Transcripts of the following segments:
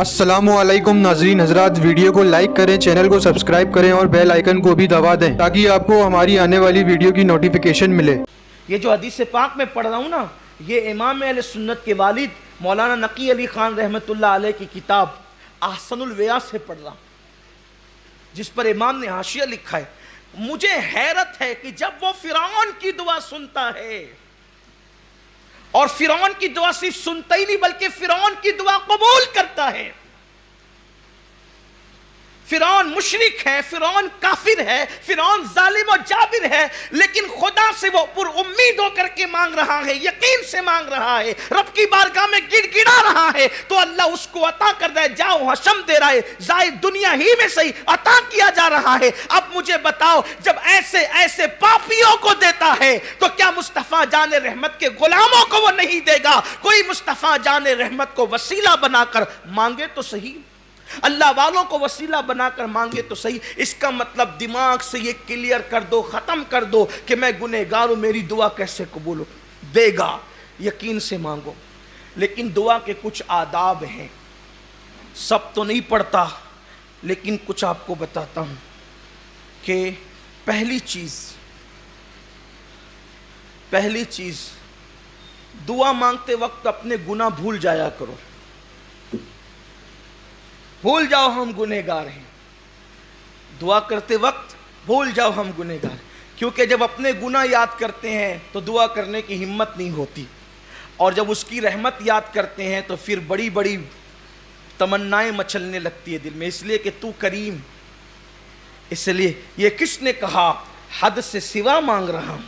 السلام علیکم ناظرین حضرات، ویڈیو کو لائک کریں، چینل کو سبسکرائب کریں اور بیل آئیکن کو بھی دبا دیں تاکہ آپ کو ہماری آنے والی ویڈیو کی نوٹیفیکیشن ملے۔ یہ جو حدیث پاک میں پڑھ رہا ہوں نا، یہ امام اہل سنت کے والد مولانا نقی علی خان رحمۃ اللہ علیہ کی کتاب احسن الویا سے پڑھ رہا ہوں، جس پر امام نے حاشیہ لکھا ہے۔ مجھے حیرت ہے کہ جب وہ فرعون کی دعا سنتا ہے، اور فرعون کی دعا صرف سنتا ہی نہیں بلکہ فرعون کی دعا قبول کرتا ہے۔ فرعون مشرک ہے، فرعون کافر ہے، فرعون ظالم و جابر ہے، لیکن خدا سے وہ پر امید ہو کر کے مانگ رہا ہے، یقین سے مانگ رہا ہے، رب کی بارگاہ میں گڑ گڑا رہا ہے، تو اللہ اس کو عطا کر دے۔ جاؤ حشم دے رہا ہے، زائد دنیا ہی میں صحیح عطا کیا جا رہا ہے۔ اب مجھے بتاؤ، جب ایسے پاپیوں کو دیتا ہے تو کیا مصطفیٰ جان رحمت کے غلاموں کو وہ نہیں دے گا؟ کوئی مصطفیٰ جان رحمت کو وسیلہ بنا کر مانگے تو صحیح، اللہ والوں کو وسیلہ بنا کر مانگے تو صحیح۔ اس کا مطلب دماغ سے یہ کلیئر کر دو، ختم کر دو کہ میں گنہگار ہوں، میری دعا کیسے قبول ہو؟ دے گا، یقین سے مانگو۔ لیکن دعا کے کچھ آداب ہیں، سب تو نہیں پڑھتا لیکن کچھ آپ کو بتاتا ہوں کہ پہلی چیز دعا مانگتے وقت اپنے گناہ بھول جایا کرو۔ بھول جاؤ ہم گنہگار ہیں، دعا کرتے وقت بھول جاؤ ہم گنہگار ہیں، کیونکہ جب اپنے گناہ یاد کرتے ہیں تو دعا کرنے کی ہمت نہیں ہوتی، اور جب اس کی رحمت یاد کرتے ہیں تو پھر بڑی بڑی تمنائیں مچلنے لگتی ہے دل میں، اس لیے کہ تو کریم۔ اس لیے یہ کس نے کہا حد سے سوا مانگ رہا ہوں؟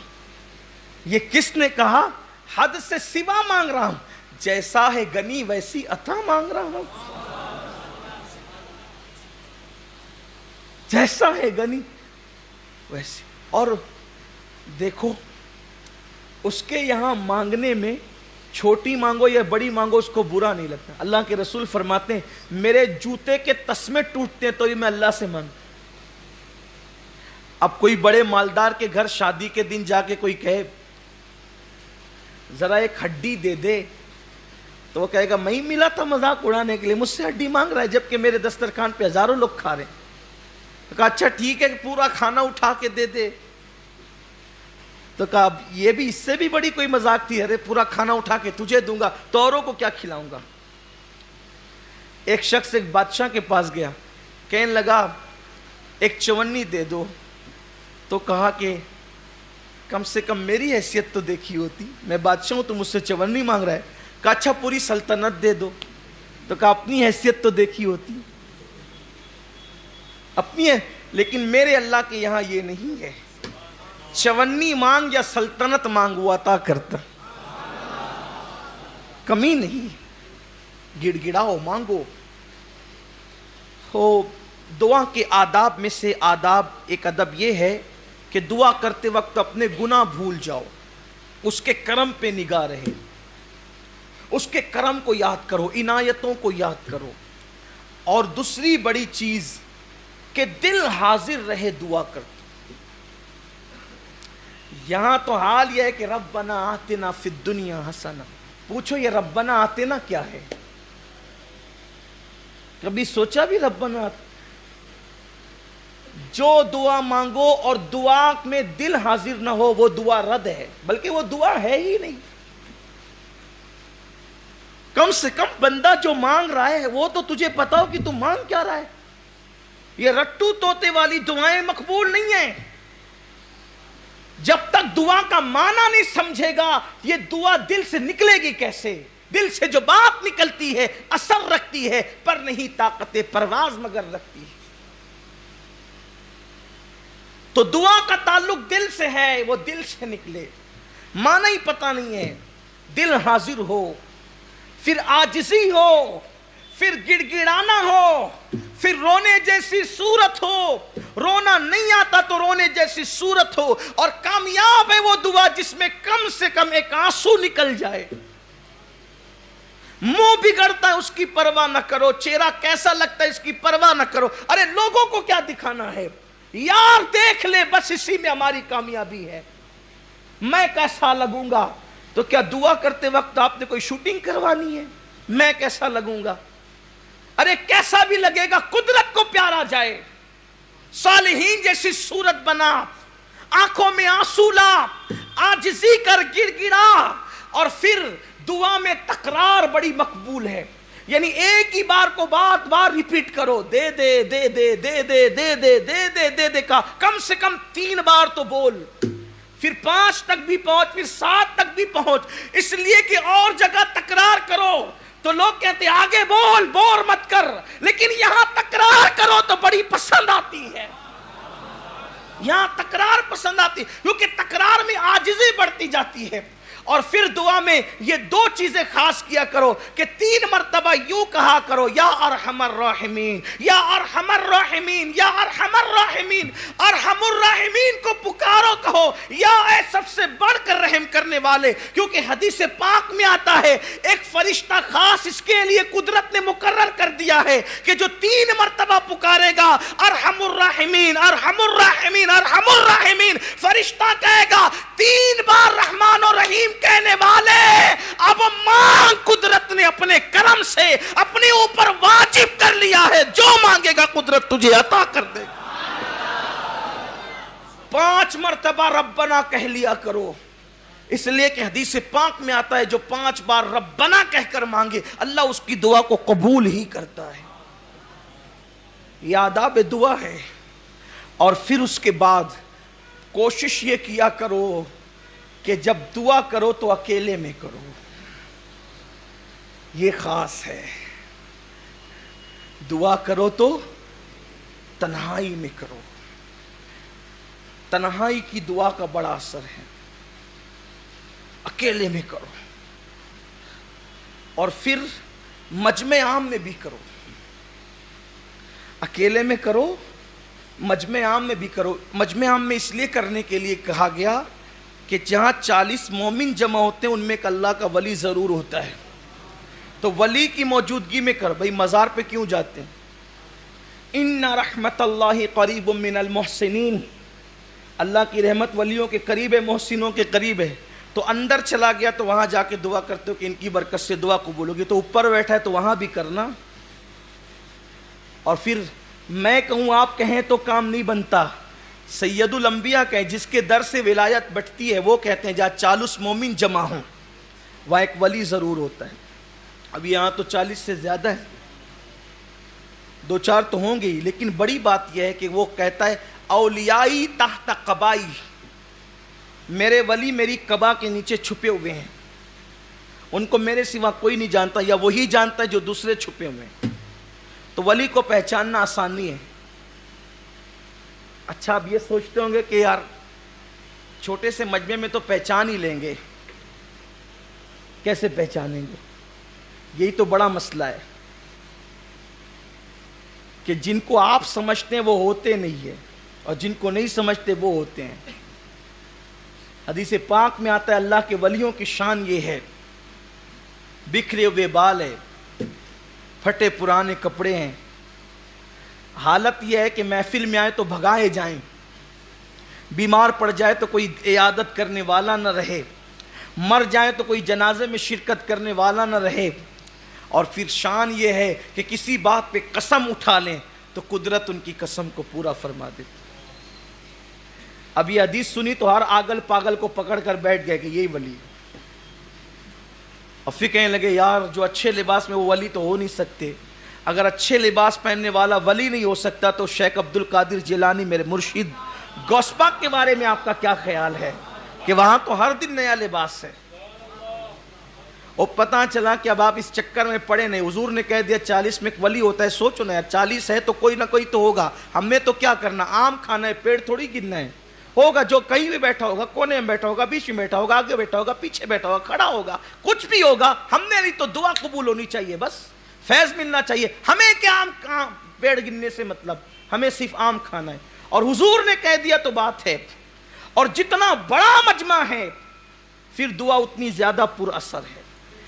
یہ کس نے کہا حد سے سوا مانگ رہا ہوں؟ جیسا ہے غنی ویسی عطا مانگ رہا ہوں، جیسا ہے غنی ویسے۔ اور دیکھو، اس کے یہاں مانگنے میں چھوٹی مانگو یا بڑی مانگو اس کو برا نہیں لگتا۔ اللہ کے رسول فرماتے ہیں میرے جوتے کے تسمے ٹوٹتے ہیں تو یہ میں اللہ سے مانگتا۔ اب کوئی بڑے مالدار کے گھر شادی کے دن جا کے کوئی کہے ذرا ایک ہڈی دے دے، تو وہ کہے گا میں ہی ملا تھا مذاق اڑانے کے لیے، مجھ سے ہڈی مانگ رہا ہے جبکہ میرے دسترخوان پہ ہزاروں لوگ کھا رہے ہیں۔ کہا اچھا ٹھیک ہے کہ پورا کھانا اٹھا کے دے دے، تو کہا یہ بھی اس سے بھی بڑی کوئی مذاق تھی، ارے پورا کھانا اٹھا کے تجھے دوں گا تو اوروں کو کیا کھلاؤں گا۔ ایک شخص ایک بادشاہ کے پاس گیا، کہنے لگا ایک چونی دے دو، تو کہا کہ کم سے کم میری حیثیت تو دیکھی ہوتی، میں بادشاہ ہوں تو مجھ سے چونی مانگ رہا ہے۔ کہا اچھا پوری سلطنت دے دو، تو کہا اپنی حیثیت تو دیکھی ہوتی، اپنی ہے، لیکن میرے اللہ کے یہاں یہ نہیں ہے، چونی مانگ یا سلطنت مانگ وہ عطا کرتا، کمی نہیں، گڑ گڑاؤ مانگو۔ ہو دعا کے آداب میں سے ایک ادب یہ ہے کہ دعا کرتے وقت اپنے گناہ بھول جاؤ، اس کے کرم پہ نگاہ رہے، اس کے کرم کو یاد کرو، عنایتوں کو یاد کرو۔ اور دوسری بڑی چیز کہ دل حاضر رہے دعا کرتے۔ یہاں تو حال یہ ہے کہ ربنا آتنا فی الدنیا حسنہ، پوچھو یہ ربنا آتنا کیا ہے؟ کبھی سوچا بھی ربنا آتنا؟ جو دعا مانگو اور دعا میں دل حاضر نہ ہو وہ دعا رد ہے، بلکہ وہ دعا ہے ہی نہیں۔ کم سے کم بندہ جو مانگ رہا ہے وہ تو تجھے پتا ہو کہ تم مانگ کیا رہا ہے۔ یہ رٹو توتے والی دعائیں مقبول نہیں ہیں۔ جب تک دعا کا معنی نہیں سمجھے گا یہ دعا دل سے نکلے گی کیسے؟ دل سے جو بات نکلتی ہے اثر رکھتی ہے، پر نہیں طاقت پرواز مگر رکھتی ہے۔ تو دعا کا تعلق دل سے ہے، وہ دل سے نکلے، معنی ہی پتہ نہیں ہے، دل حاضر ہو، پھر عاجزی ہو، پھر گڑ گڑانا ہو، پھر رونے جیسی صورت ہو، رونا نہیں آتا تو رونے جیسی صورت ہو، اور کامیاب ہے وہ دعا جس میں کم سے کم ایک آنسو نکل جائے۔ منہ بگڑتا ہے اس کی پرواہ نہ کرو، چہرہ کیسا لگتا ہے اس کی پرواہ نہ کرو، ارے لوگوں کو کیا دکھانا ہے، یار دیکھ لے بس اسی میں ہماری کامیابی ہے۔ میں کیسا لگوں گا؟ تو کیا دعا کرتے وقت آپ نے کوئی شوٹنگ کروانی ہے؟ میں کیسا لگوں گا؟ ارے کیسا بھی لگے گا قدرت کو پیارا جائے. صالحین جیسی صورت بنا, آنکھوں میں آنسو لا, عاجزی کر گڑ گڑا, اور پھر دعا میں تکرار بڑی مقبول ہے. یعنی ایک ہی بار کو بار بار ریپیٹ کرو, دے دے دے دے دے دے دے دے دے دے دے دے کا کم سے کم 3 بار تو بول, پھر 5 تک بھی پہنچ, پھر 7 تک بھی پہنچ. اس لیے کہ اور جگہ تکرار کرو تو لوگ کہتے ہیں آگے بول, بور مت کر, لیکن یہاں تکرار کرو تو بڑی پسند آتی ہے. یہاں تکرار پسند آتی کیونکہ تکرار میں عاجزی بڑھتی جاتی ہے. اور پھر دعا میں یہ 2 چیزیں خاص کیا کرو کہ 3 مرتبہ یوں کہا کرو, یا ارحم الراحمین, یا ارحم الراحمین, یا ارحم الراحمین. ارحم الراحمین کو پکارو, کہو یا اے سب سے بڑھ کر رحم کرنے والے, کیونکہ حدیث پاک میں آتا ہے ایک فرشتہ خاص اس کے لیے قدرت نے مقرر کر دیا ہے کہ جو 3 مرتبہ پکارے گا ارحم الراحمین ارحم الراحمین ارحم الراحمین, فرشتہ کہے گا 3 بار رحمان و رحیم کہنے والے اب مانگ, قدرت نے اپنے کرم سے اپنے اوپر واجب کر لیا ہے, جو مانگے گا قدرت تجھے عطا کر دے گا. 5 مرتبہ ربنا کہہ لیا کرو, اس لیے کہ حدیث پاک میں آتا ہے جو 5 بار ربنا کہہ کر مانگے اللہ اس کی دعا کو قبول ہی کرتا ہے. یہ آداب دعا ہے. اور پھر اس کے بعد کوشش یہ کیا کرو کہ جب دعا کرو تو اکیلے میں کرو. یہ خاص ہے. دعا کرو تو تنہائی میں کرو. تنہائی کی دعا کا بڑا اثر ہے. اکیلے میں کرو. اور پھر مجمع عام میں بھی کرو. اکیلے میں کرو, مجمع عام میں بھی کرو. مجمع عام میں اس لیے کرنے کے لیے کہا گیا کہ جہاں 40 مومن جمع ہوتے ہیں ان میں ایک اللہ کا ولی ضرور ہوتا ہے, تو ولی کی موجودگی میں کر. بھئی مزار پہ کیوں جاتے ہیں؟ ان رحمت اللہ قریب من المحسنین, اللہ کی رحمت ولیوں کے قریب ہے, محسنوں کے قریب ہے. تو اندر چلا گیا تو وہاں جا کے دعا کرتے ہو کہ ان کی برکت سے دعا قبول ہوگی. تو اوپر بیٹھا ہے تو وہاں بھی کرنا. اور پھر میں کہوں آپ کہیں تو کام نہیں بنتا. سید الانبیاء کہیں جس کے در سے ولایت بٹتی ہے, وہ کہتے ہیں جہاں 40 مومن جمع ہوں وہاں ایک ولی ضرور ہوتا ہے. اب یہاں تو 40 سے زیادہ ہے, 2-4 تو ہوں گے ہی, لیکن بڑی بات یہ ہے کہ وہ کہتا ہے اولیائی تحت قبائی, میرے ولی میری قبا کے نیچے چھپے ہوئے ہیں, ان کو میرے سوا کوئی نہیں جانتا, یا وہی جانتا ہے جو دوسرے چھپے ہوئے ہیں. تو ولی کو پہچاننا آسان نہیں ہے. اچھا اب یہ سوچتے ہوں گے کہ یار چھوٹے سے مجمع میں تو پہچان ہی لیں گے, کیسے پہچانیں گے؟ یہی تو بڑا مسئلہ ہے کہ جن کو آپ سمجھتے ہیں وہ ہوتے نہیں ہیں, اور جن کو نہیں سمجھتے وہ ہوتے ہیں. حدیث پاک میں آتا ہے اللہ کے ولیوں کی شان یہ ہے, بکھرے ہوئے بال ہے, پھٹے پرانے کپڑے ہیں, حالت یہ ہے کہ محفل میں آئے تو بھگائے جائیں, بیمار پڑ جائے تو کوئی عیادت کرنے والا نہ رہے, مر جائے تو کوئی جنازے میں شرکت کرنے والا نہ رہے. اور پھر شان یہ ہے کہ کسی بات پہ قسم اٹھا لیں تو قدرت ان کی قسم کو پورا فرما دیتی. اب یہ حدیث سنی تو ہر آگل پاگل کو پکڑ کر بیٹھ گئے کہ یہی ولی. اور پھر کہنے لگے یار جو اچھے لباس میں وہ ولی تو ہو نہیں سکتے. اگر اچھے لباس پہننے والا ولی نہیں ہو سکتا تو شیخ عبد القادر جیلانی میرے مرشد غوث پاک کے بارے میں آپ کا کیا خیال ہے کہ وہاں تو ہر دن نیا لباس ہے. اور پتہ چلا کہ اب آپ اس چکر میں پڑے نہیں. حضور نے کہہ دیا 40 میں ایک ولی ہوتا ہے. سوچو نا یار 40 ہے تو کوئی نہ کوئی تو ہوگا. ہم نے تو کیا کرنا, آم کھانا ہے, پیڑ تھوڑی گرنا ہے. ہوگا جو کہیں بھی بیٹھا ہوگا, کونے میں بیٹھا ہوگا, بیچ میں بیٹھا ہوگا, آگے بیٹھا ہوگا, پیچھے بیٹھا ہوگا, کھڑا ہوگا, کچھ بھی ہوگا. ہم نے نہیں تو دعا قبول ہونی چاہیے, بس فیض ملنا چاہیے. ہمیں کیا آم پیڑ گرنے سے مطلب, ہمیں صرف آم کھانا ہے. اور حضور نے کہہ دیا تو بات ہے. اور جتنا بڑا مجمع ہے پھر دعا اتنی زیادہ پر اثر ہے,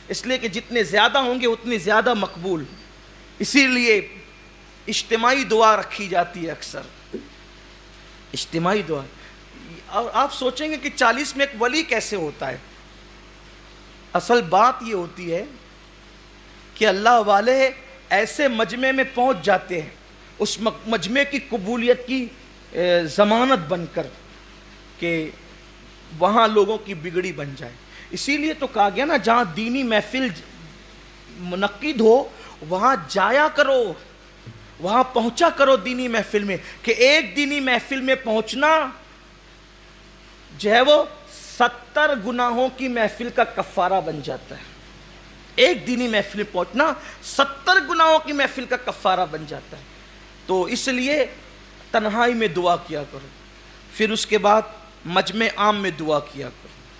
اس لیے کہ جتنے زیادہ ہوں گے اتنی زیادہ مقبول. اسی لیے اجتماعی دعا رکھی جاتی ہے اکثر, اجتماعی دعا. اور آپ سوچیں گے کہ 40 میں ایک ولی کیسے ہوتا ہے. اصل بات یہ ہوتی ہے کہ اللہ والے ایسے مجمع میں پہنچ جاتے ہیں اس مجمع کی قبولیت کی ضمانت بن کر کہ وہاں لوگوں کی بگڑی بن جائے. اسی لیے تو کہا گیا نا جہاں دینی محفل منعقد ہو وہاں جایا کرو, وہاں پہنچا کرو دینی محفل میں, کہ ایک دینی محفل میں پہنچنا جو ہے وہ 70 گناہوں کی محفل کا کفارہ بن جاتا ہے. ایک دینی محفل میں پہنچنا 70 گناہوں کی محفل کا کفارہ بن جاتا ہے. تو اس لیے تنہائی میں دعا کیا کرو, پھر اس کے بعد مجمع عام میں دعا کیا کرو.